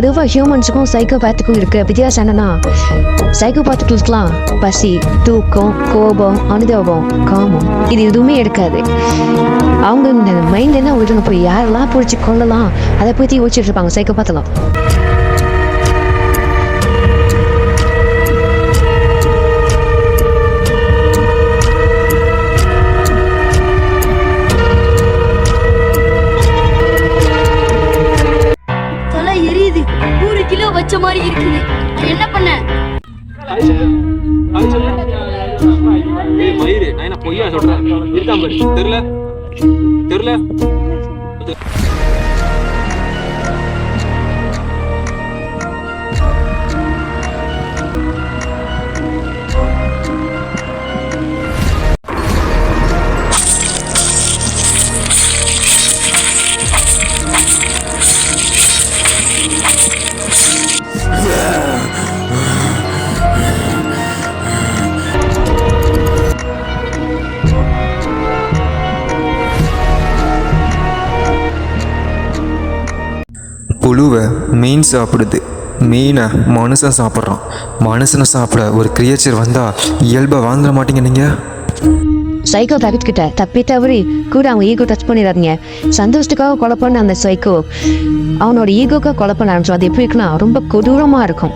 பொதுவாக ஹியூமன்ஸுக்கும் சைக்கோபேத்துக்கும் இருக்கிற வித்தியாசம் என்னன்னா, சைக்கோபேத்துக்கெல்லாம் பசி, தூக்கம், கோபம், அனுதாபம், காமம் இது எதுவுமே எடுக்காது. அவங்க இந்த மைண்ட் என்ன விடுங்க போய் யாரெல்லாம் பிடிச்சி கொள்ளலாம் அதை பற்றி யோசிச்சுட்டு இருப்பாங்க சைக்கோபேத்தெல்லாம். எரியுது, 100 கிலோ வச்ச மாதிரி இருக்குது. என்ன பண்ண? மயிறு நான் என்ன பொய்யா சொல்றேன்? இருக்காம தெரியல தெரியல. புழுவை மீன் சாப்பிடுது, மீனை மனுஷன் சாப்பிட்றான். மனுஷனை சாப்பிட ஒரு கிரியேச்சர் வந்தால் இயல்பாக வாழ்ந்துட மாட்டீங்க நீங்கள்? சைக்கோ பேக்கெட் கிட்ட தப்பி தவறி கூட அவங்க ஈகோ டச் பண்ணிடாதீங்க. சந்தோஷத்துக்காக கொலை பண்ண அந்த சைக்கோ அவனோட ஈகோக்காக கொலை பண்ண ஆரம்பிச்சோம். அது எப்படி இருக்குன்னா ரொம்ப கொடூரமாக இருக்கும்.